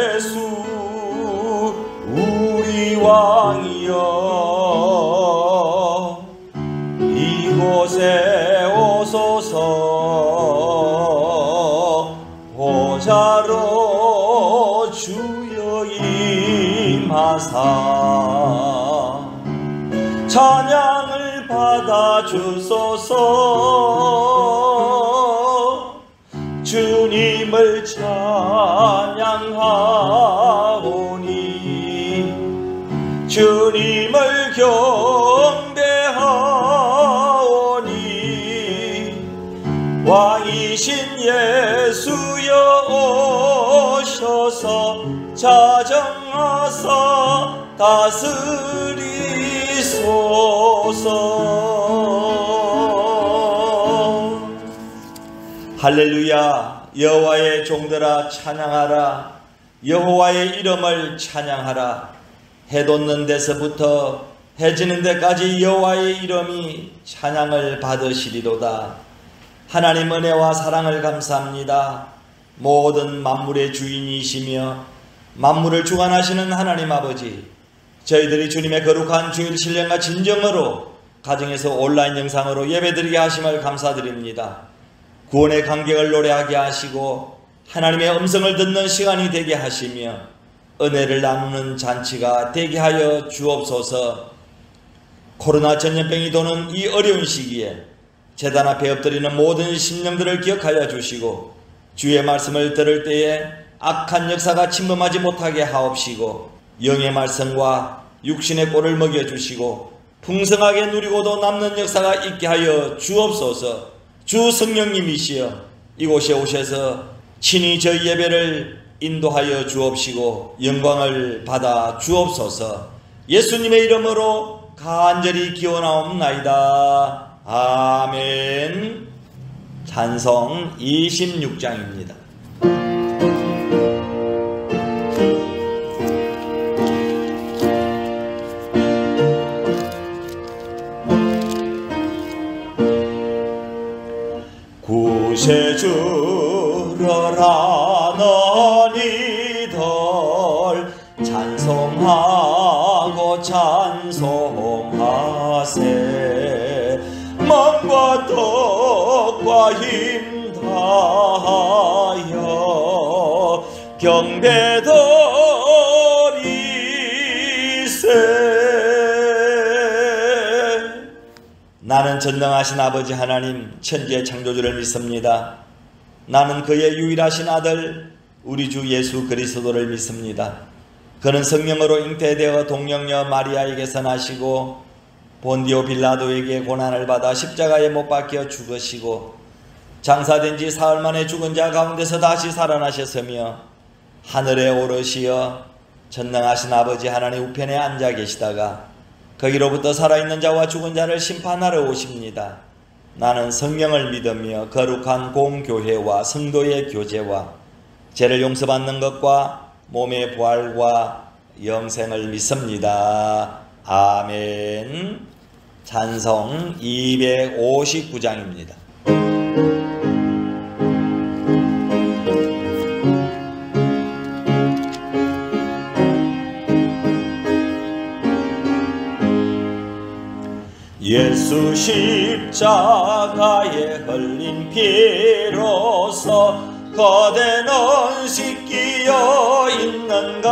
예수 우리 왕이여 이곳에 오소서 보좌로 주여 임하사 찬양을 받아 주소서 주님을 찬양하오니 주님을 경배하오니 왕이신 예수여 오셔서 자정하사 다스리소서. 할렐루야. 여호와의 종들아 찬양하라. 여호와의 이름을 찬양하라. 해 돋는 데서부터 해 지는 데까지 여호와의 이름이 찬양을 받으시리로다. 하나님 은혜와 사랑을 감사합니다. 모든 만물의 주인이시며 만물을 주관하시는 하나님 아버지, 저희들이 주님의 거룩한 주일 신령과 진정으로 가정에서 온라인 영상으로 예배드리게 하심을 감사드립니다. 구원의 간격을 노래하게 하시고 하나님의 음성을 듣는 시간이 되게 하시며 은혜를 나누는 잔치가 되게 하여 주옵소서. 코로나 전염병이 도는 이 어려운 시기에 제단 앞에 엎드리는 모든 심령들을 기억하여 주시고 주의 말씀을 들을 때에 악한 역사가 침범하지 못하게 하옵시고 영의 말씀과 육신의 꼴을 먹여주시고 풍성하게 누리고도 남는 역사가 있게 하여 주옵소서. 주 성령님이시여 이곳에 오셔서 친히 저희 예배를 인도하여 주옵시고 영광을 받아 주옵소서. 예수님의 이름으로 간절히 기원하옵나이다. 아멘. 찬송 26장입니다. 구세주러라 너희들 찬송하고 찬송하세. 맘과 떡과 힘 다하여 경배드리세. 나는 전능하신 아버지 하나님 천지의 창조주를 믿습니다. 나는 그의 유일하신 아들 우리 주 예수 그리스도를 믿습니다. 그는 성령으로 잉태되어 동령녀 마리아에게서 나시고 본디오 빌라도에게 고난을 받아 십자가에 못 박혀 죽으시고 장사된 지 사흘 만에 죽은 자 가운데서 다시 살아나셨으며 하늘에 오르시어 전능하신 아버지 하나님 우편에 앉아 계시다가 거기로부터 살아있는 자와 죽은 자를 심판하러 오십니다. 나는 성령을 믿으며 거룩한 공교회와 성도의 교제와 죄를 용서받는 것과 몸의 부활과 영생을 믿습니다. 아멘. 찬송 259장입니다. 예수 십자가에 흘린 피로서 거대는 씻기어 있는가.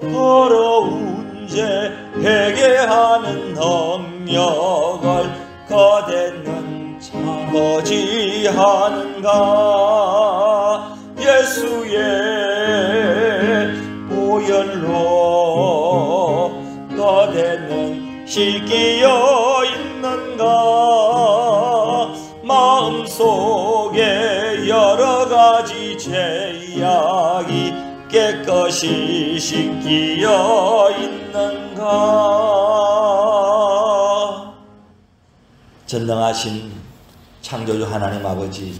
더러운 죄 회개하는 능력을 거대는 차거지하는가. 예수의 보혈로 거대는 씻기어 있는가. 마음속에 여러가지 죄악이 깨끗이 씻기어 있는가. 전능하신 창조주 하나님 아버지,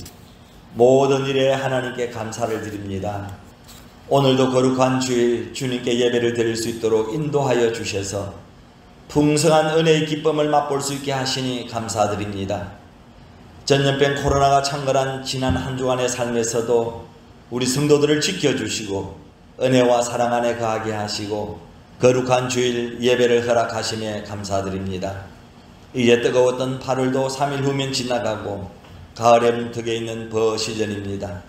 모든 일에 하나님께 감사를 드립니다. 오늘도 거룩한 주일 주님께 예배를 드릴 수 있도록 인도하여 주셔서 풍성한 은혜의 기쁨을 맛볼 수 있게 하시니 감사드립니다. 전염병 코로나가 창궐한 지난 한 주간의 삶에서도 우리 성도들을 지켜주시고 은혜와 사랑 안에 거하게 하시고 거룩한 주일 예배를 허락하심에 감사드립니다. 이제 뜨거웠던 8월도 3일 후면 지나가고 가을에 문턱에 있는 버시즌입니다.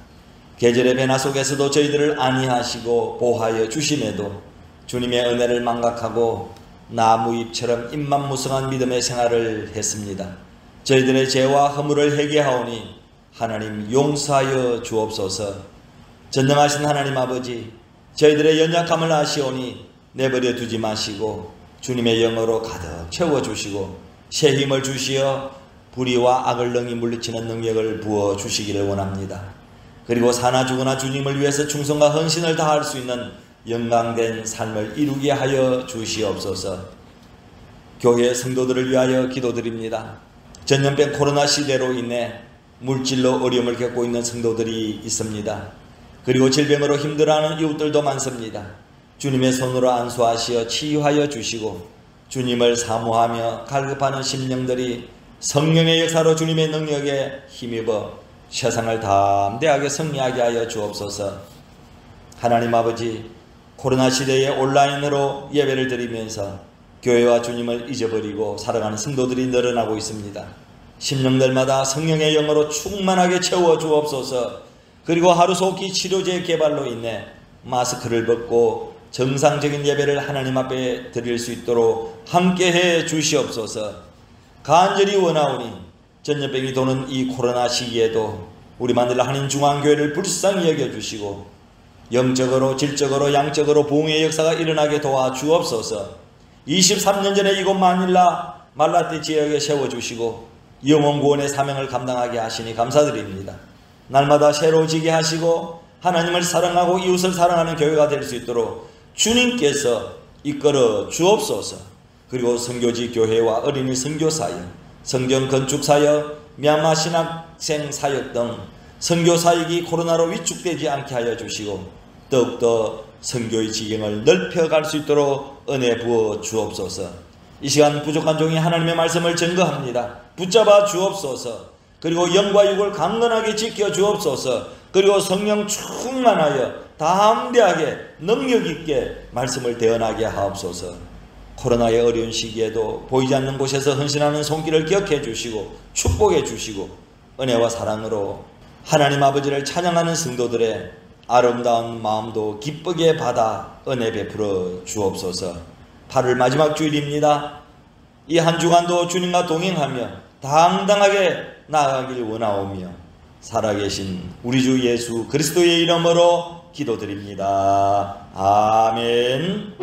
계절의 변화 속에서도 저희들을 안위하시고 보호하여 주심에도 주님의 은혜를 망각하고 나무잎처럼 입만무성한 믿음의 생활을 했습니다. 저희들의 죄와 허물을 회개하오니 하나님 용서하여 주옵소서. 전능하신 하나님 아버지, 저희들의 연약함을 아시오니 내버려 두지 마시고 주님의 영으로 가득 채워주시고 새 힘을 주시어 불의와 악을 능히 물리치는 능력을 부어주시기를 원합니다. 그리고 사나 죽으나 주님을 위해서 충성과 헌신을 다할 수 있는 영광된 삶을 이루게 하여 주시옵소서. 교회 성도들을 위하여 기도드립니다. 전염병 코로나 시대로 인해 물질로 어려움을 겪고 있는 성도들이 있습니다. 그리고 질병으로 힘들어하는 이웃들도 많습니다. 주님의 손으로 안수하시어 치유하여 주시고 주님을 사모하며 갈급하는 심령들이 성령의 역사로 주님의 능력에 힘입어 세상을 담대하게 승리하게 하여 주옵소서. 하나님 아버지, 코로나 시대에 온라인으로 예배를 드리면서 교회와 주님을 잊어버리고 살아가는 성도들이 늘어나고 있습니다. 심령들마다 성령의 영으로 충만하게 채워 주옵소서. 그리고 하루속히 치료제 개발로 인해 마스크를 벗고 정상적인 예배를 하나님 앞에 드릴 수 있도록 함께해 주시옵소서. 간절히 원하오니 전염병이 도는 이 코로나 시기에도 우리 만들라 한인중앙교회를 불쌍히 여겨주시고 영적으로 질적으로 양적으로 봉의 역사가 일어나게 도와주옵소서. 23년 전에 이곳 마닐라 말라떼 지역에 세워주시고 영혼구원의 사명을 감당하게 하시니 감사드립니다. 날마다 새로워지게 하시고 하나님을 사랑하고 이웃을 사랑하는 교회가 될 수 있도록 주님께서 이끌어 주옵소서. 그리고 선교지 교회와 어린이 선교사역, 성경 건축사역, 미얀마 신학생 사역 등 선교사역이 코로나로 위축되지 않게 하여 주시고 더욱더 선교의 지경을 넓혀갈 수 있도록 은혜 부어 주옵소서. 이 시간 부족한 종이 하나님의 말씀을 증거합니다. 붙잡아 주옵소서. 그리고 영과 육을 강건하게 지켜 주옵소서. 그리고 성령 충만하여 담대하게 능력 있게 말씀을 대언하게 하옵소서. 코로나의 어려운 시기에도 보이지 않는 곳에서 헌신하는 손길을 기억해 주시고 축복해 주시고 은혜와 사랑으로 하나님 아버지를 찬양하는 성도들의 아름다운 마음도 기쁘게 받아 은혜 베풀어 주옵소서. 8월 마지막 주일입니다. 이 한 주간도 주님과 동행하며 당당하게 나아가길 원하오며 살아계신 우리 주 예수 그리스도의 이름으로 기도드립니다. 아멘.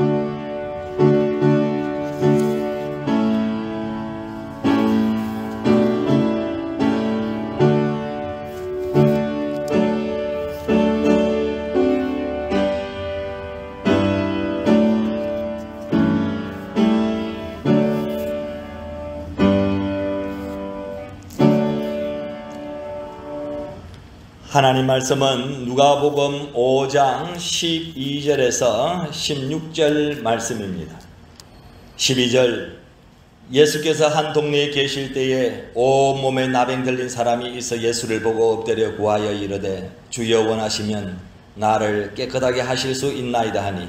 하나님 말씀은 누가복음 5장 12절에서 16절 말씀입니다. 12절, 예수께서 한 동네에 계실 때에 온몸에 나병 들린 사람이 있어 예수를 보고 엎드려 구하여 이르되 주여 원하시면 나를 깨끗하게 하실 수 있나이다 하니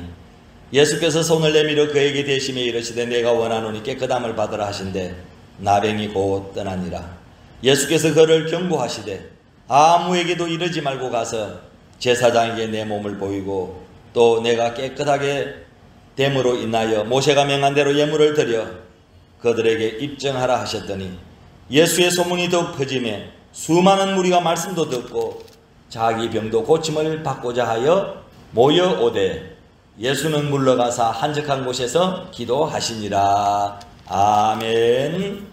예수께서 손을 내밀어 그에게 대심에 이르시되 내가 원하노니 깨끗함을 받으라 하신대 나병이 곧 떠나니라. 예수께서 그를 경고하시되 아무에게도 이르지 말고 가서 제사장에게 내 몸을 보이고 또 내가 깨끗하게 됨으로 인하여 모세가 명한 대로 예물을 드려 그들에게 입증하라 하셨더니 예수의 소문이 더욱 퍼지매 수많은 무리가 말씀도 듣고 자기 병도 고침을 받고자 하여 모여오되 예수는 물러가사 한적한 곳에서 기도하시니라. 아멘.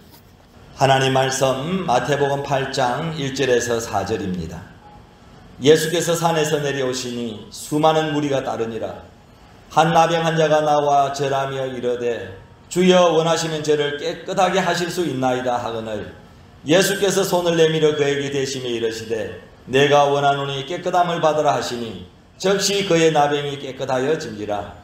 하나님 말씀 마태복음 8장 1절에서 4절입니다. 예수께서 산에서 내려오시니 수많은 무리가 따르니라. 한 나병 환자가 나와 절하며 이르되 주여 원하시면 저를 깨끗하게 하실 수 있나이다 하거늘 예수께서 손을 내밀어 그에게 대심에 이르시되 내가 원하노니 깨끗함을 받으라 하시니 즉시 그의 나병이 깨끗하여진지라.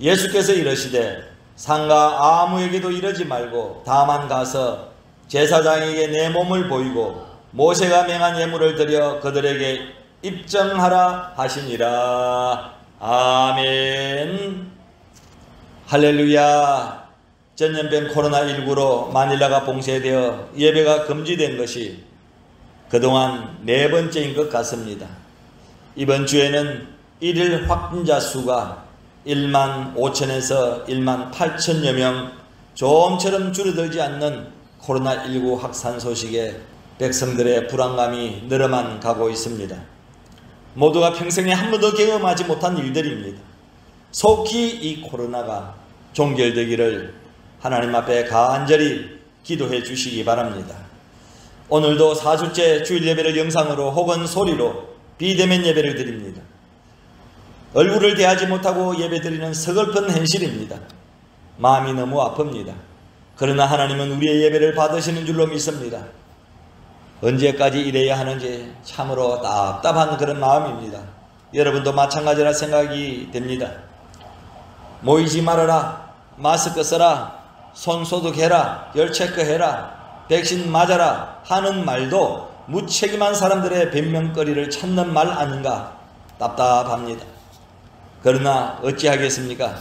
예수께서 이르시되 상가 아무에게도 이르지 말고 다만 가서 제사장에게 내 몸을 보이고 모세가 명한 예물을 드려 그들에게 입증하라 하시니라. 아멘. 할렐루야. 전염병 코로나19로 마닐라가 봉쇄되어 예배가 금지된 것이 그동안 4번째인 것 같습니다. 이번 주에는 일일 확진자 수가 1만 5천에서 1만 8천여 명, 좀처럼 줄어들지 않는 코로나19 확산 소식에 백성들의 불안감이 늘어만 가고 있습니다. 모두가 평생에 한 번도 경험하지 못한 일들입니다. 속히 이 코로나가 종결되기를 하나님 앞에 간절히 기도해 주시기 바랍니다. 오늘도 4주째 주일 예배를 영상으로 혹은 소리로 비대면 예배를 드립니다. 얼굴을 대하지 못하고 예배드리는 서글픈 현실입니다. 마음이 너무 아픕니다. 그러나 하나님은 우리의 예배를 받으시는 줄로 믿습니다. 언제까지 이래야 하는지 참으로 답답한 그런 마음입니다. 여러분도 마찬가지라 생각이 됩니다. 모이지 말아라, 마스크 써라, 손 소독해라, 열 체크해라, 백신 맞아라 하는 말도 무책임한 사람들의 변명거리를 찾는 말 아닌가 답답합니다. 그러나 어찌하겠습니까?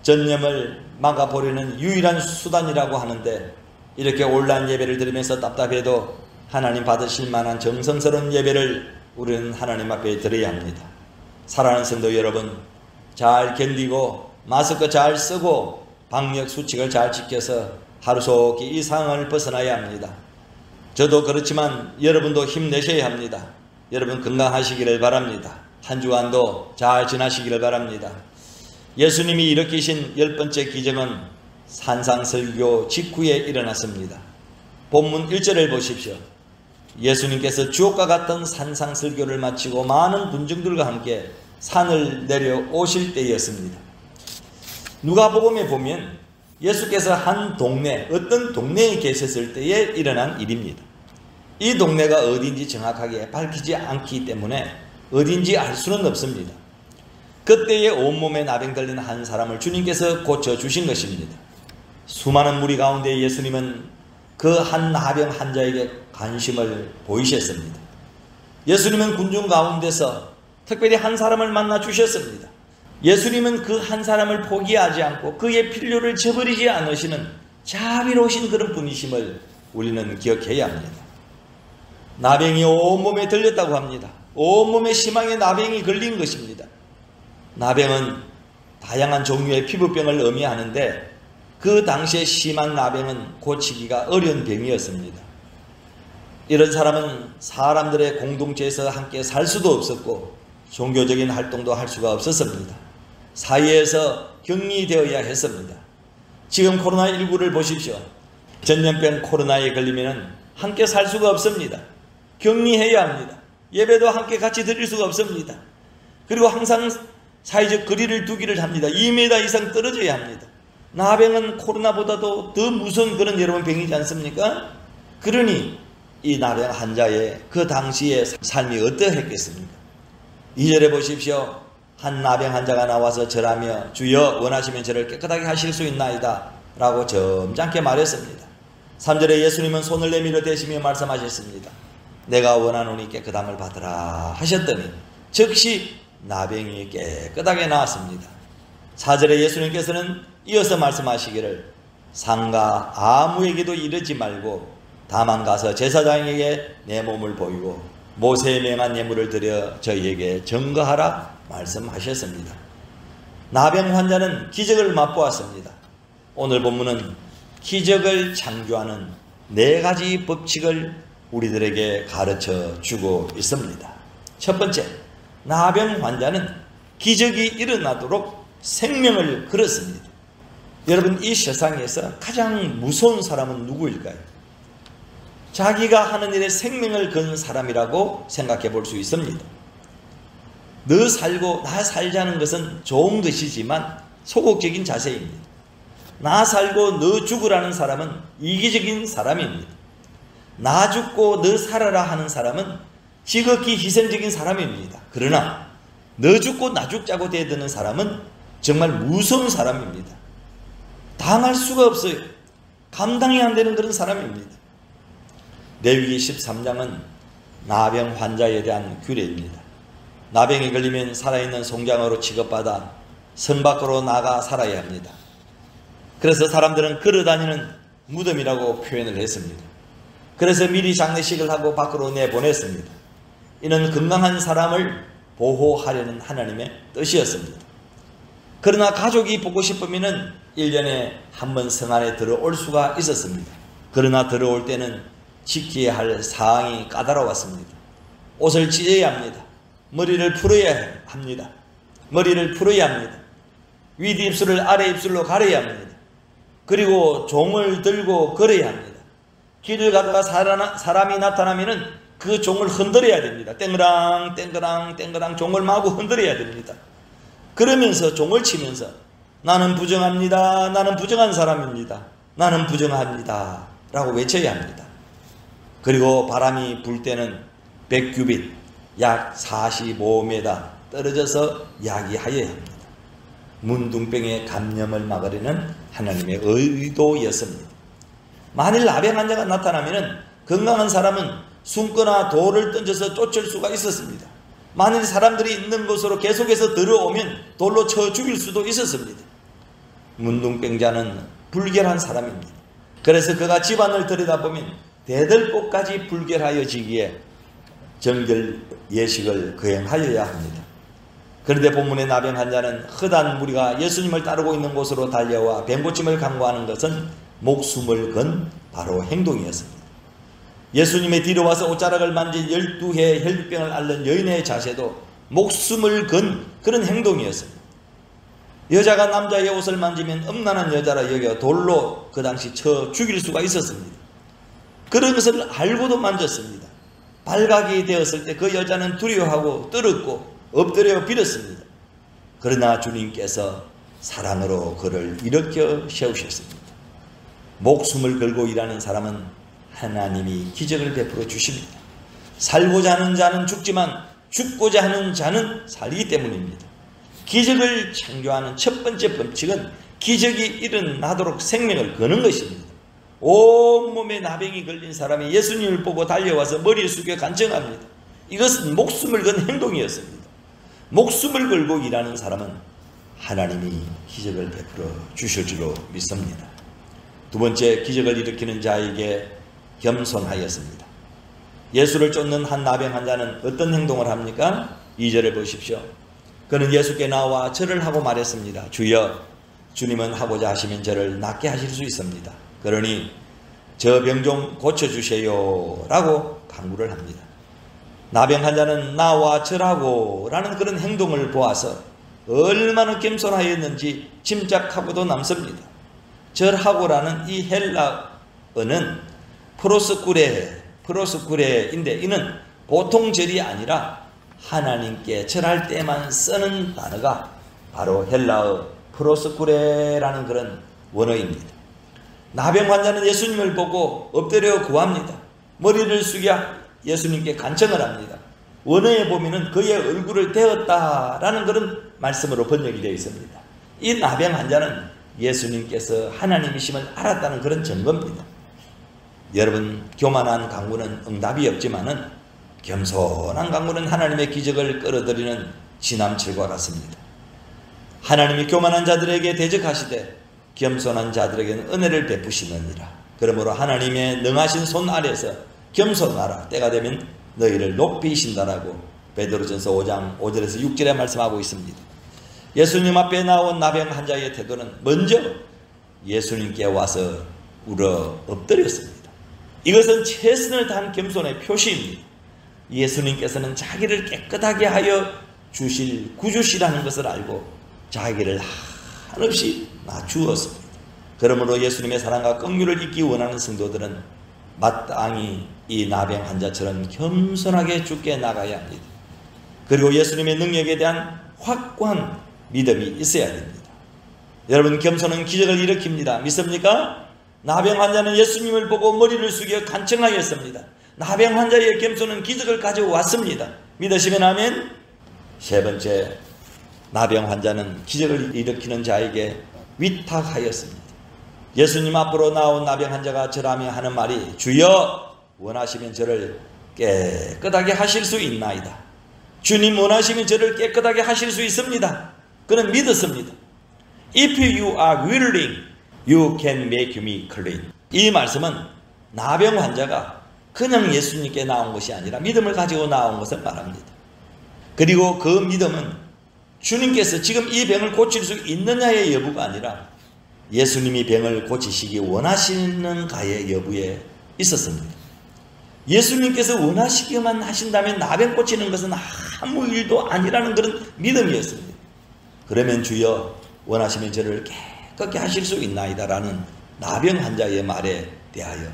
전염을 막아보려는 유일한 수단이라고 하는데 이렇게 온라인 예배를 드리면서 답답해도 하나님 받으실 만한 정성스러운 예배를 우리는 하나님 앞에 드려야 합니다. 사랑하는 성도 여러분, 잘 견디고 마스크 잘 쓰고 방역 수칙을 잘 지켜서 하루속히 이 상황을 벗어나야 합니다. 저도 그렇지만 여러분도 힘내셔야 합니다. 여러분 건강하시기를 바랍니다. 한 주간도 잘 지나시기를 바랍니다. 예수님이 일으키신 10번째 기적은 산상설교 직후에 일어났습니다. 본문 1절을 보십시오. 예수님께서 주옥과 같은 산상설교를 마치고 많은 군중들과 함께 산을 내려오실 때였습니다. 누가복음에 보면 예수께서 한 동네, 어떤 동네에 계셨을 때에 일어난 일입니다. 이 동네가 어딘지 정확하게 밝히지 않기 때문에 어딘지 알 수는 없습니다. 그때에 온몸에 나병 들린 한 사람을 주님께서 고쳐주신 것입니다. 수많은 무리 가운데 예수님은 그 한 나병 환자에게 관심을 보이셨습니다. 예수님은 군중 가운데서 특별히 한 사람을 만나 주셨습니다. 예수님은 그 한 사람을 포기하지 않고 그의 필요를 저버리지 않으시는 자비로우신 그런 분이심을 우리는 기억해야 합니다. 나병이 온몸에 들렸다고 합니다. 온몸에 심하게 나병이 걸린 것입니다. 나병은 다양한 종류의 피부병을 의미하는데 그 당시에 심한 나병은 고치기가 어려운 병이었습니다. 이런 사람은 사람들의 공동체에서 함께 살 수도 없었고 종교적인 활동도 할 수가 없었습니다. 사회에서 격리되어야 했습니다. 지금 코로나19를 보십시오. 전염병 코로나에 걸리면 함께 살 수가 없습니다. 격리해야 합니다. 예배도 함께 같이 드릴 수가 없습니다. 그리고 항상 사회적 거리를 두기를 합니다. 2m 이상 떨어져야 합니다. 나병은 코로나보다도 더 무서운 그런 여러분 병이지 않습니까? 그러니 이 나병 환자의 그 당시의 삶이 어떠했겠습니까? 2절에 보십시오. 한 나병 환자가 나와서 절하며 주여 원하시면 저를 깨끗하게 하실 수 있나이다 라고 점잖게 말했습니다. 3절에 예수님은 손을 내밀어 대시며 말씀하셨습니다. 내가 원하노니 깨끗함을 받으라 하셨더니 즉시 나병이 깨끗하게 나았습니다. 4절에 예수님께서는 이어서 말씀하시기를 상가 아무에게도 이르지 말고 다만 가서 제사장에게 내 몸을 보이고 모세의 명한 예물을 드려 저희에게 증거하라 말씀하셨습니다. 나병 환자는 기적을 맛보았습니다. 오늘 본문은 기적을 창조하는 4가지 법칙을 우리들에게 가르쳐 주고 있습니다. 첫 번째, 나병 환자는 기적이 일어나도록 생명을 걸었습니다. 여러분, 이 세상에서 가장 무서운 사람은 누구일까요? 자기가 하는 일에 생명을 건 사람이라고 생각해 볼 수 있습니다. 너 살고 나 살자는 것은 좋은 것이지만 소극적인 자세입니다. 나 살고 너 죽으라는 사람은 이기적인 사람입니다. 나 죽고 너 살아라 하는 사람은 지극히 희생적인 사람입니다. 그러나 너 죽고 나 죽자고 대드는 사람은 정말 무서운 사람입니다. 당할 수가 없어요. 감당이 안 되는 그런 사람입니다. 레위기 13장은 나병 환자에 대한 규례입니다. 나병이 걸리면 살아있는 송장으로 취급받아 성 밖으로 나가 살아야 합니다. 그래서 사람들은 걸어다니는 무덤이라고 표현을 했습니다. 그래서 미리 장례식을 하고 밖으로 내보냈습니다. 이는 건강한 사람을 보호하려는 하나님의 뜻이었습니다. 그러나 가족이 보고 싶으면 1년에 한 번 성 안에 들어올 수가 있었습니다. 그러나 들어올 때는 지켜야 할 사항이 까다로웠습니다. 옷을 찢어야 합니다. 머리를 풀어야 합니다. 머리를 풀어야 합니다. 윗 입술을 아래 입술로 가려야 합니다. 그리고 종을 들고 걸어야 합니다. 길을 가다가 사람이 나타나면 그 종을 흔들어야 됩니다. 땡그랑 땡그랑 땡그랑 종을 마구 흔들어야 됩니다. 그러면서 종을 치면서 나는 부정합니다. 나는 부정한 사람입니다. 나는 부정합니다. 라고 외쳐야 합니다. 그리고 바람이 불 때는 100규빗 약 45m 떨어져서 야기하여야 합니다. 문둥병의 감염을 막으려는 하나님의 의도였습니다. 만일 나병 환자가 나타나면 건강한 사람은 숨거나 돌을 던져서 쫓을 수가 있었습니다. 만일 사람들이 있는 곳으로 계속해서 들어오면 돌로 쳐 죽일 수도 있었습니다. 문둥병자는 불결한 사람입니다. 그래서 그가 집안을 들여다보면 대들보까지 불결하여지기에 정결 예식을 거행하여야 합니다. 그런데 본문의 나병 환자는 흩한 무리가 예수님을 따르고 있는 곳으로 달려와 병고침을 간구하는 것은 목숨을 건 바로 행동이었습니다. 예수님의 뒤로 와서 옷자락을 만진 12해 혈병을 앓는 여인의 자세도 목숨을 건 그런 행동이었습니다. 여자가 남자의 옷을 만지면 음란한 여자라 여겨 돌로 그 당시 쳐 죽일 수가 있었습니다. 그런 것을 알고도 만졌습니다. 발각이 되었을 때 그 여자는 두려워하고 떨었고 엎드려 빌었습니다. 그러나 주님께서 사랑으로 그를 일으켜 세우셨습니다. 목숨을 걸고 일하는 사람은 하나님이 기적을 베풀어 주십니다. 살고자 하는 자는 죽지만 죽고자 하는 자는 살기 때문입니다. 기적을 창조하는 첫 번째 법칙은 기적이 일어나도록 생명을 거는 것입니다. 온몸에 나병이 걸린 사람이 예수님을 보고 달려와서 머리를 숙여 간청합니다. 이것은 목숨을 건 행동이었습니다. 목숨을 걸고 일하는 사람은 하나님이 기적을 베풀어 주실 줄로 믿습니다. 두 번째, 기적을 일으키는 자에게 겸손하였습니다. 예수를 쫓는 한 나병 환자는 어떤 행동을 합니까? 2절을 보십시오. 그는 예수께 나와 절을 하고 말했습니다. 주여, 주님은 하고자 하시면 저를 낫게 하실 수 있습니다. 그러니 저 병 좀 고쳐주세요 라고 간구를 합니다. 나병 환자는 나와 절하고 라는 그런 행동을 보아서 얼마나 겸손하였는지 짐작하고도 남습니다. 절하고라는 이 헬라어는 프로스쿠레인데 이는 보통 절이 아니라 하나님께 절할 때만 쓰는 단어가 바로 헬라어 프로스쿠레라는 그런 원어입니다. 나병 환자는 예수님을 보고 엎드려 구합니다. 머리를 숙여 예수님께 간청을 합니다. 원어에 보면은 그의 얼굴을 대었다라는 그런 말씀으로 번역이 되어 있습니다. 이 나병 환자는 예수님께서 하나님이심을 알았다는 그런 증거입니다. 여러분, 교만한 강구는 응답이 없지만은 겸손한 강구는 하나님의 기적을 끌어들이는 지남칠과 같습니다. 하나님이 교만한 자들에게 대적하시되 겸손한 자들에게는 은혜를 베푸시느니라. 그러므로 하나님의 능하신 손 아래서 겸손하라. 때가 되면 너희를 높이신다라고 베드로전서 5장 5절에서 6절에 말씀하고 있습니다. 예수님 앞에 나온 나병 환자의 태도는 먼저 예수님께 와서 울어 엎드렸습니다. 이것은 최선을 다한 겸손의 표시입니다. 예수님께서는 자기를 깨끗하게 하여 주실 구주시라는 것을 알고 자기를 한없이 낮추었습니다. 그러므로 예수님의 사랑과 긍휼을 잊기 원하는 성도들은 마땅히 이 나병 환자처럼 겸손하게 주께 나가야 합니다. 그리고 예수님의 능력에 대한 확고한 믿음이 있어야 됩니다. 여러분, 겸손은 기적을 일으킵니다. 믿습니까? 나병 환자는 예수님을 보고 머리를 숙여 간청하였습니다. 나병 환자의 겸손은 기적을 가져왔습니다. 믿으시면 아멘. 세 번째, 나병 환자는 기적을 일으키는 자에게 위탁하였습니다. 예수님 앞으로 나온 나병 환자가 절하며 하는 말이 주여 원하시면 저를 깨끗하게 하실 수 있나이다. 주님 원하시면 저를 깨끗하게 하실 수 있습니다. 그는 믿었습니다. If you are willing, you can make me clean. 이 말씀은 나병 환자가 그냥 예수님께 나온 것이 아니라 믿음을 가지고 나온 것을 말합니다. 그리고 그 믿음은 주님께서 지금 이 병을 고칠 수 있느냐의 여부가 아니라 예수님이 병을 고치시기 원하시는가의 여부에 있었습니다. 예수님께서 원하시기만 하신다면 나병 고치는 것은 아무 일도 아니라는 그런 믿음이었습니다. 그러면 주여 원하시면 저를 깨끗게 하실 수 있나이다 라는 나병 환자의 말에 대하여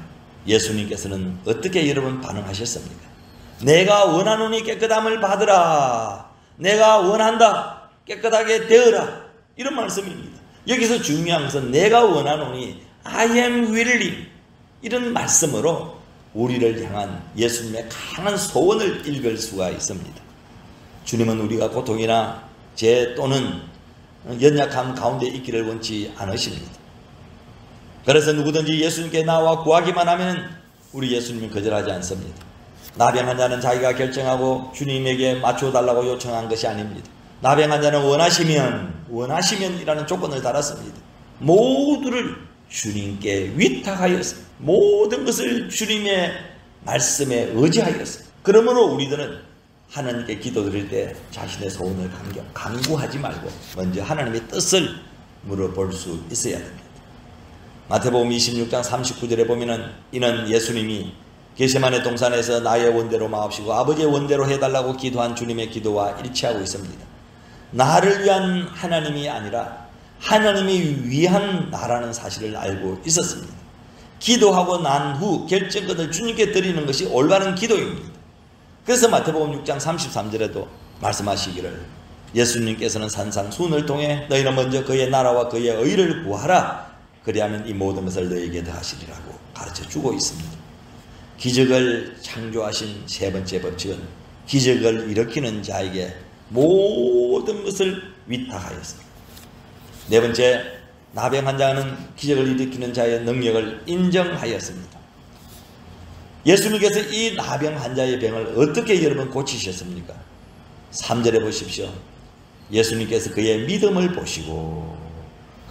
예수님께서는 어떻게 여러분 반응하셨습니까? 내가 원하노니 깨끗함을 받으라. 내가 원한다. 깨끗하게 되어라. 이런 말씀입니다. 여기서 중요한 것은 내가 원하노니 I am willing 이런 말씀으로 우리를 향한 예수님의 강한 소원을 읽을 수가 있습니다. 주님은 우리가 고통이나 죄 또는 연약함 가운데 있기를 원치 않으십니다. 그래서 누구든지 예수님께 나와 구하기만 하면 우리 예수님은 거절하지 않습니다. 나병 환자는 자기가 결정하고 주님에게 맞춰달라고 요청한 것이 아닙니다. 나병 환자는 원하시면이라는 조건을 달았습니다. 모두를 주님께 위탁하여서 모든 것을 주님의 말씀에 의지하여서 그러므로 우리들은 하나님께 기도드릴 때 자신의 소원을 간구하지 말고 먼저 하나님의 뜻을 물어볼 수 있어야 됩니다. 마태복음 26장 39절에 보면은 이는 예수님이 겟세마네 동산에서 나의 원대로 마옵시고 아버지의 원대로 해달라고 기도한 주님의 기도와 일치하고 있습니다. 나를 위한 하나님이 아니라 하나님이 위한 나라는 사실을 알고 있었습니다. 기도하고 난 후 결정권을 주님께 드리는 것이 올바른 기도입니다. 그래서 마태복음 6장 33절에도 말씀하시기를 예수님께서는 산상수훈을 통해 너희는 먼저 그의 나라와 그의 의를 구하라. 그리하면 이 모든 것을 너희에게 더하시리라고 가르쳐주고 있습니다. 기적을 창조하신 세 번째 법칙은 기적을 일으키는 자에게 모든 것을 위탁하였습니다. 네 번째, 나병 환자는 기적을 일으키는 자의 능력을 인정하였습니다. 예수님께서 이 나병 환자의 병을 어떻게 여러분 고치셨습니까? 3절에 보십시오. 예수님께서 그의 믿음을 보시고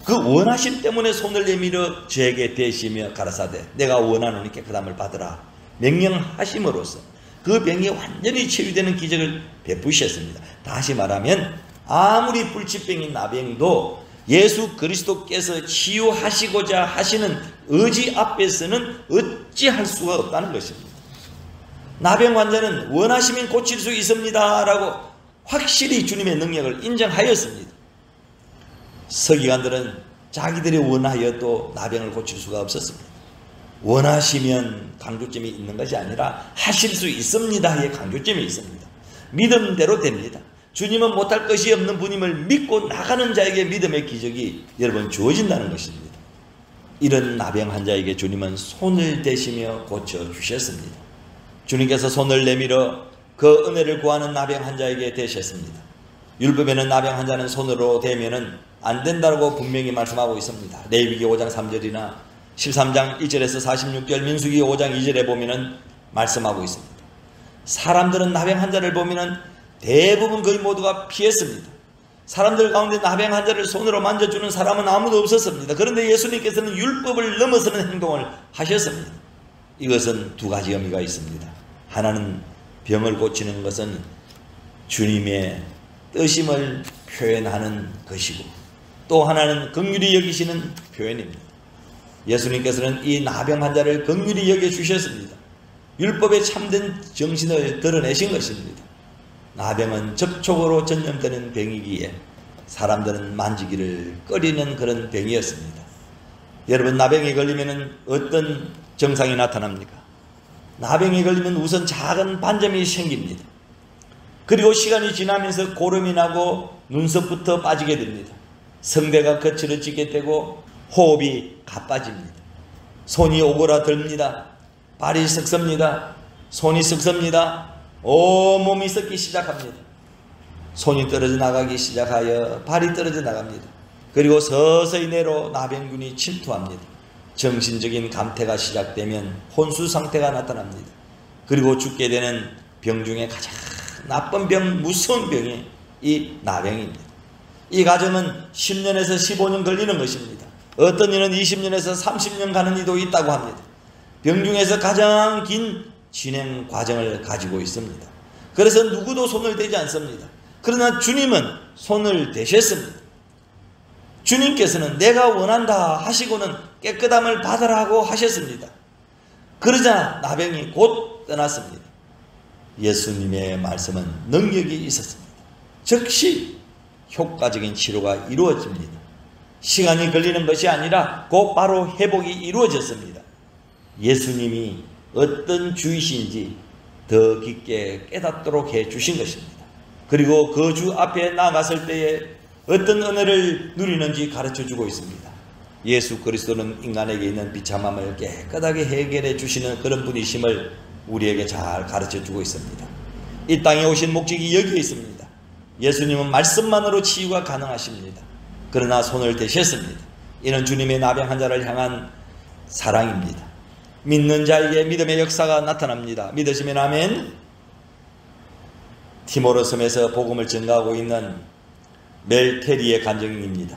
그 원하심 때문에 손을 내밀어 저에게 대시며 가라사대 내가 원하노니 깨끗함을 받으라 명령하심으로써 그 병이 완전히 치유되는 기적을 베푸셨습니다. 다시 말하면 아무리 불치병인 나병도 예수 그리스도께서 치유하시고자 하시는 의지 앞에서는 어찌할 수가 없다는 것입니다. 나병 환자는 원하시면 고칠 수 있습니다 라고 확실히 주님의 능력을 인정하였습니다. 서기관들은 자기들이 원하여도 나병을 고칠 수가 없었습니다. 원하시면 강조점이 있는 것이 아니라 하실 수 있습니다의 강조점이 있습니다. 믿음대로 됩니다. 주님은 못할 것이 없는 분임을 믿고 나가는 자에게 믿음의 기적이 여러분 주어진다는 것입니다. 이런 나병 환자에게 주님은 손을 대시며 고쳐주셨습니다. 주님께서 손을 내밀어 그 은혜를 구하는 나병 환자에게 대셨습니다. 율법에는 나병 환자는 손으로 대면은 안 된다고 분명히 말씀하고 있습니다. 레위기 5장 3절이나 13장 1절에서 46절 민수기 5장 2절에 보면은 말씀하고 있습니다. 사람들은 나병 환자를 보면은 대부분 거의 모두가 피했습니다. 사람들 가운데 나병 환자를 손으로 만져주는 사람은 아무도 없었습니다. 그런데 예수님께서는 율법을 넘어서는 행동을 하셨습니다. 이것은 두 가지 의미가 있습니다. 하나는 병을 고치는 것은 주님의 뜻임을 표현하는 것이고 또 하나는 긍휼히 여기시는 표현입니다. 예수님께서는 이 나병 환자를 긍휼히 여겨주셨습니다. 율법의 참된 정신을 드러내신 것입니다. 나병은 접촉으로 전염되는 병이기에 사람들은 만지기를 꺼리는 그런 병이었습니다. 여러분, 나병에 걸리면 어떤 증상이 나타납니까? 나병에 걸리면 우선 작은 반점이 생깁니다. 그리고 시간이 지나면서 고름이 나고 눈썹부터 빠지게 됩니다. 성대가 거칠어지게 되고 호흡이 가빠집니다. 손이 오그라들니다. 발이 썩습니다. 손이 썩습니다. 온몸이 썩기 시작합니다. 손이 떨어져 나가기 시작하여 발이 떨어져 나갑니다. 그리고 서서히 내로 나병균이 침투합니다. 정신적인 감퇴가 시작되면 혼수 상태가 나타납니다. 그리고 죽게 되는 병 중에 가장 나쁜 병, 무서운 병이 이 나병입니다. 이 가정은 10년에서 15년 걸리는 것입니다. 어떤 이는 20년에서 30년 가는 이도 있다고 합니다. 병 중에서 가장 긴 진행 과정을 가지고 있습니다. 그래서 누구도 손을 대지 않습니다. 그러나 주님은 손을 대셨습니다. 주님께서는 내가 원한다 하시고는 깨끗함을 받으라고 하셨습니다. 그러자 나병이 곧 떠났습니다. 예수님의 말씀은 능력이 있었습니다. 즉시 효과적인 치료가 이루어집니다. 시간이 걸리는 것이 아니라 곧바로 회복이 이루어졌습니다. 예수님이 어떤 주이신지 더 깊게 깨닫도록 해 주신 것입니다. 그리고 그 주 앞에 나갔을 때에 어떤 은혜를 누리는지 가르쳐 주고 있습니다. 예수 그리스도는 인간에게 있는 비참함을 깨끗하게 해결해 주시는 그런 분이심을 우리에게 잘 가르쳐 주고 있습니다. 이 땅에 오신 목적이 여기에 있습니다. 예수님은 말씀만으로 치유가 가능하십니다. 그러나 손을 대셨습니다. 이는 주님의 나병 환자를 향한 사랑입니다. 믿는 자에게 믿음의 역사가 나타납니다. 믿으시면 아멘. 티모르 섬에서 복음을 전가하고 있는 멜테리의 간증입니다.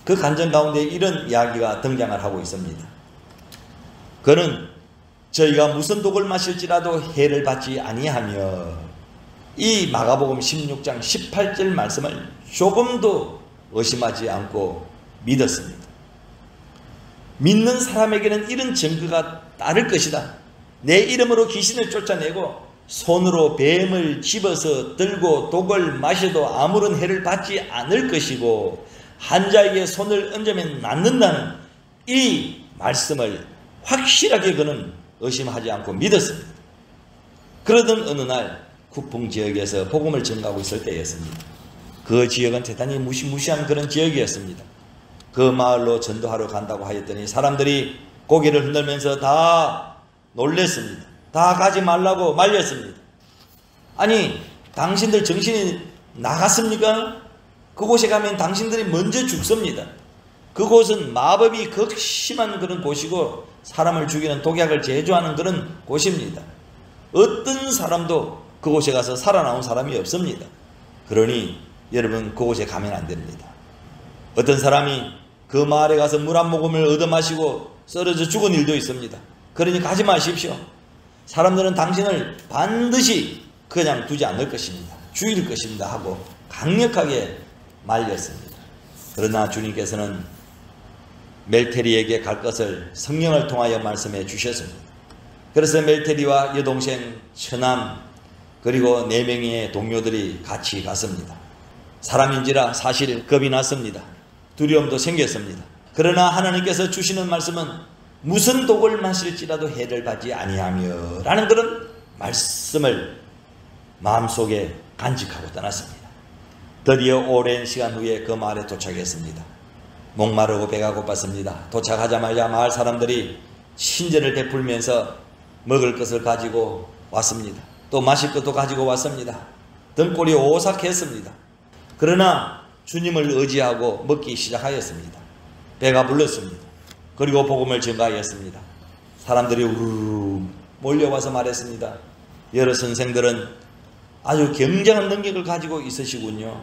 그 간증 가운데 이런 이야기가 등장을 하고 있습니다. 그는 저희가 무슨 독을 마실지라도 해를 받지 아니하며, 이 마가복음 16장 18절 말씀을 조금도 의심하지 않고 믿었습니다. 믿는 사람에게는 이런 증거가 따를 것이다. 내 이름으로 귀신을 쫓아내고 손으로 뱀을 집어서 들고 독을 마셔도 아무런 해를 받지 않을 것이고, 환자에게 손을 얹으면 낫는다는 이 말씀을 확실하게 그는 의심하지 않고 믿었습니다. 그러던 어느 날 쿠풍 지역에서 복음을 전가하고 있을 때였습니다. 그 지역은 대단히 무시무시한 그런 지역이었습니다. 그 마을로 전도하러 간다고 하였더니 사람들이 고개를 흔들면서 다 놀랬습니다. 다 가지 말라고 말렸습니다. 아니, 당신들 정신이 나갔습니까? 그곳에 가면 당신들이 먼저 죽습니다. 그곳은 마법이 극심한 그런 곳이고 사람을 죽이는 독약을 제조하는 그런 곳입니다. 어떤 사람도 그곳에 가서 살아나온 사람이 없습니다. 그러니 여러분, 그곳에 가면 안 됩니다. 어떤 사람이 그 마을에 가서 물 한 모금을 얻어 마시고 쓰러져 죽은 일도 있습니다. 그러니 가지 마십시오. 사람들은 당신을 반드시 그냥 두지 않을 것입니다. 죽일 것입니다 하고 강력하게 말렸습니다. 그러나 주님께서는 멜테리에게 갈 것을 성령을 통하여 말씀해 주셨습니다. 그래서 멜테리와 여동생, 처남, 그리고 4명의 동료들이 같이 갔습니다. 사람인지라 사실 겁이 났습니다. 두려움도 생겼습니다. 그러나 하나님께서 주시는 말씀은 무슨 독을 마실지라도 해를 받지 아니하며 라는 그런 말씀을 마음속에 간직하고 떠났습니다. 드디어 오랜 시간 후에 그 마을에 도착했습니다. 목마르고 배가 고팠습니다. 도착하자마자 마을 사람들이 친절을 베풀면서 먹을 것을 가지고 왔습니다. 또 마실 것도 가지고 왔습니다. 등골이 오싹했습니다. 그러나 주님을 의지하고 먹기 시작하였습니다. 배가 불렀습니다. 그리고 복음을 전가하였습니다. 사람들이 우르르 몰려와서 말했습니다. 여러 선생들은 아주 굉장한 능력을 가지고 있으시군요.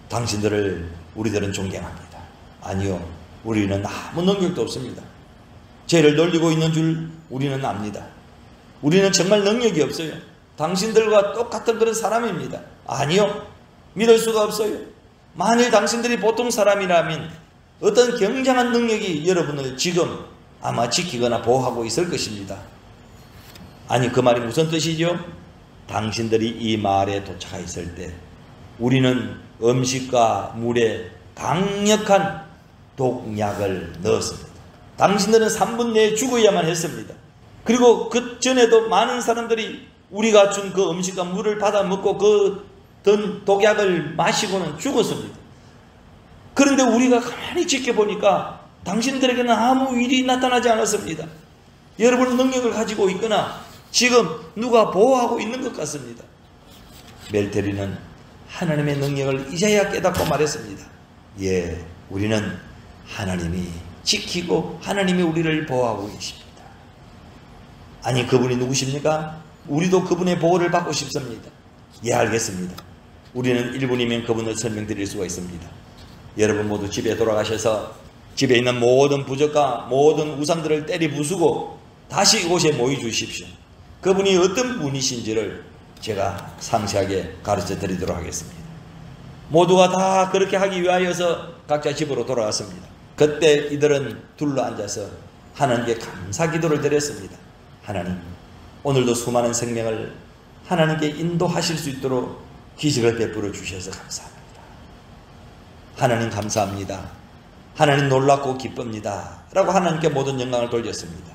당신들을 우리들은 존경합니다. 아니요, 우리는 아무 능력도 없습니다. 죄를 놀리고 있는 줄 우리는 압니다. 우리는 정말 능력이 없어요. 당신들과 똑같은 그런 사람입니다. 아니요, 믿을 수가 없어요. 만일 당신들이 보통 사람이라면 어떤 굉장한 능력이 여러분을 지금 아마 지키거나 보호하고 있을 것입니다. 아니, 그 말이 무슨 뜻이죠? 당신들이 이 마을에 도착했을 때 우리는 음식과 물에 강력한 독약을 넣었습니다. 당신들은 3분 내에 죽어야만 했습니다. 그리고 그 전에도 많은 사람들이 우리가 준 그 음식과 물을 받아 먹고 그 든 독약을 마시고는 죽었습니다. 그런데 우리가 가만히 지켜보니까 당신들에게는 아무 일이 나타나지 않았습니다. 여러분은 능력을 가지고 있거나 지금 누가 보호하고 있는 것 같습니다. 멜테리는 하나님의 능력을 이제야 깨닫고 말했습니다. 예, 우리는 하나님이 지키고 하나님이 우리를 보호하고 계십니다. 아니, 그분이 누구십니까? 우리도 그분의 보호를 받고 싶습니다. 예, 알겠습니다. 우리는 1분이면 그분을 설명드릴 수가 있습니다. 여러분 모두 집에 돌아가셔서 집에 있는 모든 부적과 모든 우상들을 때리 부수고 다시 이곳에 모여 주십시오. 그분이 어떤 분이신지를 제가 상세하게 가르쳐 드리도록 하겠습니다. 모두가 다 그렇게 하기 위하여서 각자 집으로 돌아갔습니다. 그때 이들은 둘러 앉아서 하나님께 감사 기도를 드렸습니다. 하나님, 오늘도 수많은 생명을 하나님께 인도하실 수 있도록 기적을 베풀어 주셔서 감사합니다. 하나님 감사합니다. 하나님 놀랍고 기쁩니다. 라고 하나님께 모든 영광을 돌렸습니다.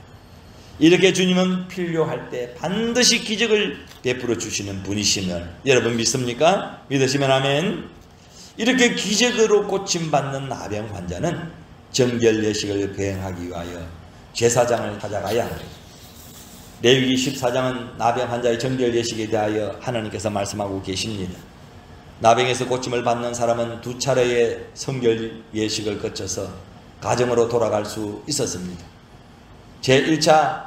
이렇게 주님은 필요할 때 반드시 기적을 베풀어 주시는 분이시면 여러분 믿습니까? 믿으시면 아멘. 이렇게 기적으로 고침받는 나병 환자는 정결 예식을 거행하기 위하여 제사장을 찾아가야 합니다. 레위기 14장은 나병 환자의 정결 예식에 대하여 하나님께서 말씀하고 계십니다. 나병에서 고침을 받는 사람은 2차례의 성결 예식을 거쳐서 가정으로 돌아갈 수 있었습니다. 제1차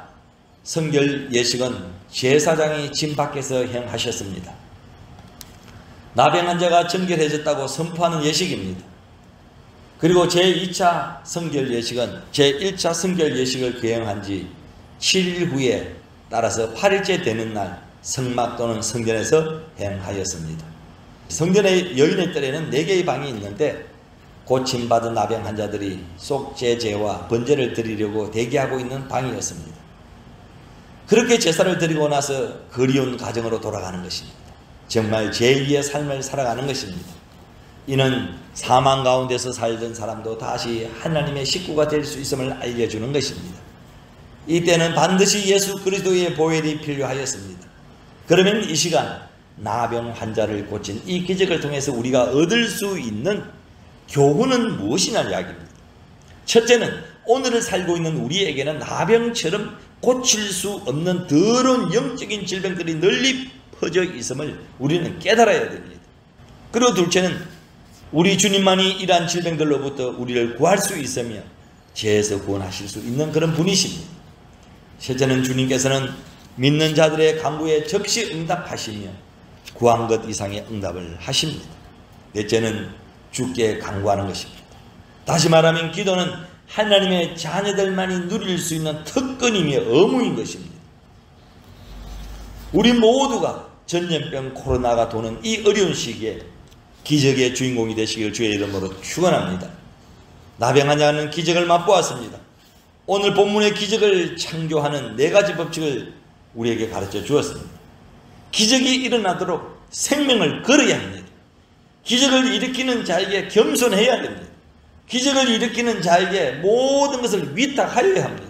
성결 예식은 제사장이 진 밖에서 행하셨습니다. 나병 환자가 정결해졌다고 선포하는 예식입니다. 그리고 제2차 성결 예식은 제1차 성결 예식을 거행한 지 7일 후에 따라서 8일째 되는 날 성막 또는 성전에서 행하였습니다. 성전의 여인의 뜰에는 4개의 방이 있는데 고침받은 나병 환자들이 속죄제와 번제를 드리려고 대기하고 있는 방이었습니다. 그렇게 제사를 드리고 나서 그리운 가정으로 돌아가는 것입니다. 정말 제2의 삶을 살아가는 것입니다. 이는 사망 가운데서 살던 사람도 다시 하나님의 식구가 될 수 있음을 알려주는 것입니다. 이때는 반드시 예수 그리스도의 보혈이 필요하였습니다. 그러면 이 시간 나병 환자를 고친 이 기적을 통해서 우리가 얻을 수 있는 교훈은 무엇이냐는 이야기입니다. 첫째는 오늘을 살고 있는 우리에게는 나병처럼 고칠 수 없는 더러운 영적인 질병들이 널리 퍼져 있음을 우리는 깨달아야 됩니다. 그리고 둘째는 우리 주님만이 이러한 질병들로부터 우리를 구할 수 있으며 죄에서 구원하실 수 있는 그런 분이십니다. 셋째는 주님께서는 믿는 자들의 간구에 즉시 응답하시며 구한 것 이상의 응답을 하십니다. 넷째는 주께 간구하는 것입니다. 다시 말하면 기도는 하나님의 자녀들만이 누릴 수 있는 특권이며 의무인 것입니다. 우리 모두가 전염병 코로나가 도는 이 어려운 시기에 기적의 주인공이 되시길 주의 이름으로 축원합니다. 나병 환자는 기적을 맛보았습니다. 오늘 본문의 기적을 창조하는 4가지 법칙을 우리에게 가르쳐 주었습니다. 기적이 일어나도록 생명을 걸어야 합니다. 기적을 일으키는 자에게 겸손해야 됩니다. 기적을 일으키는 자에게 모든 것을 위탁하여야 합니다.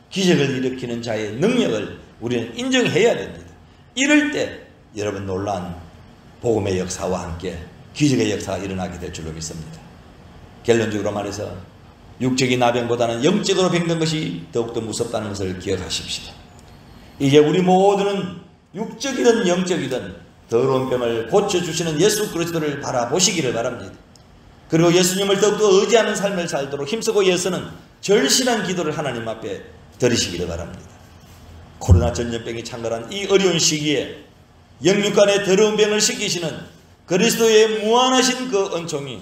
기적을 일으키는 자의 능력을 우리는 인정해야 됩니다. 이럴 때 여러분 놀라운 복음의 역사와 함께 기적의 역사가 일어나게 될 줄로 믿습니다. 결론적으로 말해서 육적인 나병보다는 영적으로 병든 것이 더욱더 무섭다는 것을 기억하십시오. 이제 우리 모두는 육적이든 영적이든 더러운 병을 고쳐주시는 예수 그리스도를 바라보시기를 바랍니다. 그리고 예수님을 더욱더 의지하는 삶을 살도록 힘쓰고 예서는 절실한 기도를 하나님 앞에 드리시기를 바랍니다. 코로나 전염병이 창궐한 이 어려운 시기에 영육간의 더러운 병을 씻기시는 그리스도의 무한하신 그 은총이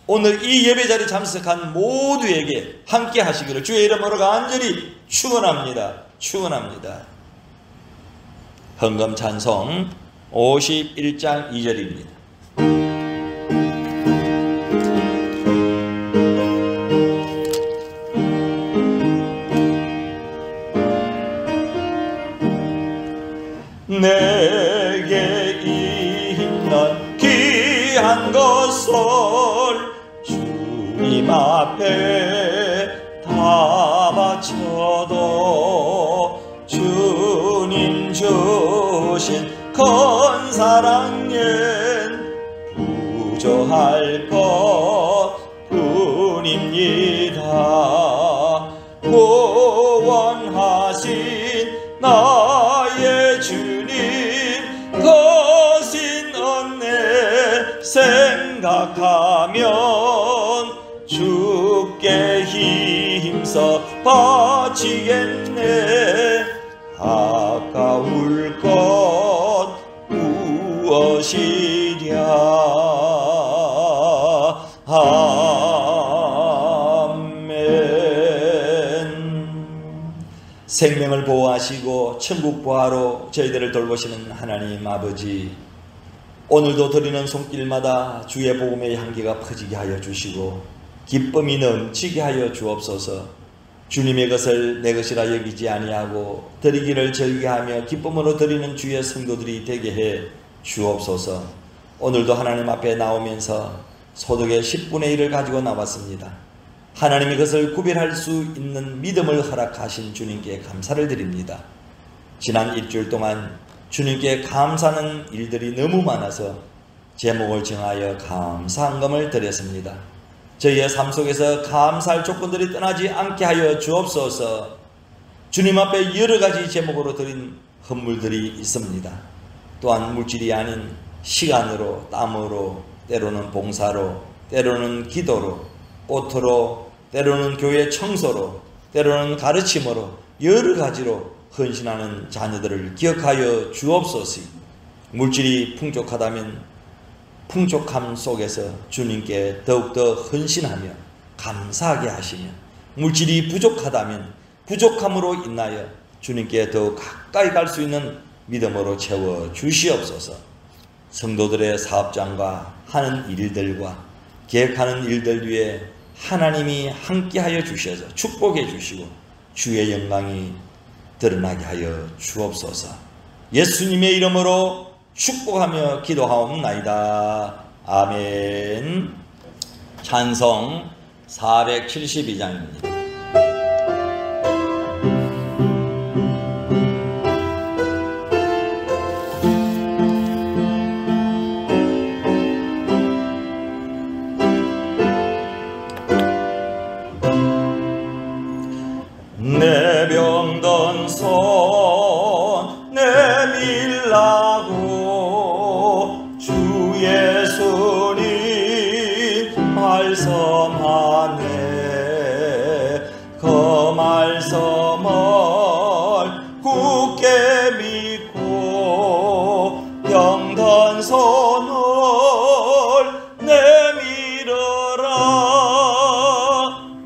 오늘 이 예배자리에 참석한 모두에게 함께 하시기를 주의 이름으로 간절히 축원합니다. 축원합니다. 헌금 찬송 51장 2절입니다. 내게 있는 귀한 것을 주님 앞에 다 바쳐도 주님 주신 큰 사랑엔 부조할 것뿐입니다. 구원하신 나의 주님 거신 은혜 생각하면 주께 힘써 바치겠네. 아까울 것 무엇 것이랴. 생명을 보호하시고 천국 보화로 저희들을 돌보시는 하나님 아버지, 오늘도 드리는 손길마다 주의 복음의 향기가 퍼지게 하여 주시고 기쁨이 넘치게 하여 주옵소서. 주님의 것을 내 것이라 여기지 아니하고 드리기를 즐겨하며 기쁨으로 드리는 주의 성도들이 되게 해 주옵소서. 오늘도 하나님 앞에 나오면서 소득의 10분의 1을 가지고 나왔습니다. 하나님의 것을 구별할 수 있는 믿음을 허락하신 주님께 감사를 드립니다. 지난 일주일 동안 주님께 감사하는 일들이 너무 많아서 제목을 정하여 감사한금을 드렸습니다. 저희의 삶 속에서 감사할 조건들이 떠나지 않게 하여 주옵소서. 주님 앞에 여러 가지 제목으로 드린 헌물들이 있습니다. 또한 물질이 아닌 시간으로, 땀으로, 때로는 봉사로, 때로는 기도로, 꽃으로, 때로는 교회 청소로, 때로는 가르침으로 여러 가지로 헌신하는 자녀들을 기억하여 주옵소서. 물질이 풍족하다면 풍족함 속에서 주님께 더욱더 헌신하며 감사하게 하시며, 물질이 부족하다면 부족함으로 인하여 주님께 더욱 가까이 갈 수 있는 믿음으로 채워 주시옵소서. 성도들의 사업장과 하는 일들과 계획하는 일들 위에 하나님이 함께하여 주셔서 축복해 주시고 주의 영광이 드러나게 하여 주옵소서. 예수님의 이름으로 축복하며 기도하옵나이다. 아멘. 찬송 472장입니다. 내 병든 손 내밀라고 주 예수님 말씀하네. 그 말씀을 굳게 믿고 병든 손을 내밀어라.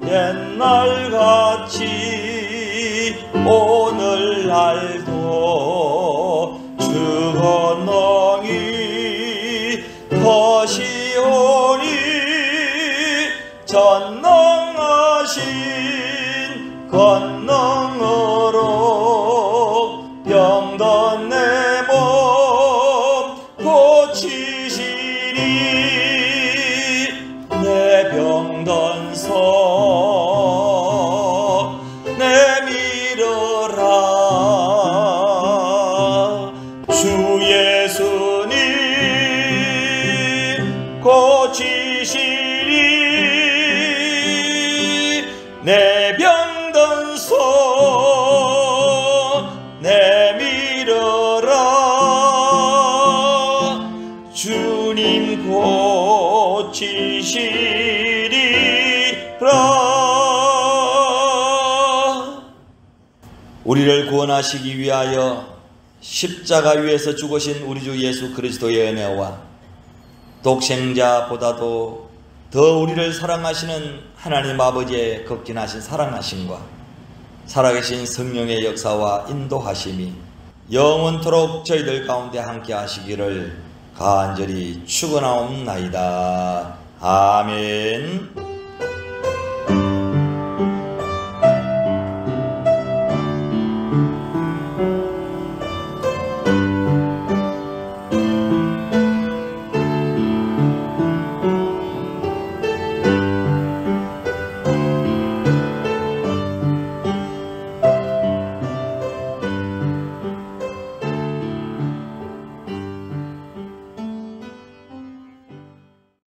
옛날같이 오늘날도 주 권능이 거시오니 전능하신 권능으로 병든 내 몸 고치시니. 내 병든 손 내밀어라. 주 예수님 고치시니. 내 병든 손 내밀어라. 주님 고치시리라. 우리를 구원하시기 위하여 십자가 위에서 죽으신 우리 주 예수 그리스도의 은혜와 독생자보다도 더 우리를 사랑하시는 하나님 아버지의 극진하신 사랑하심과 살아계신 성령의 역사와 인도하심이 영원토록 저희들 가운데 함께 하시기를 간절히 축원하옵나이다. 아멘.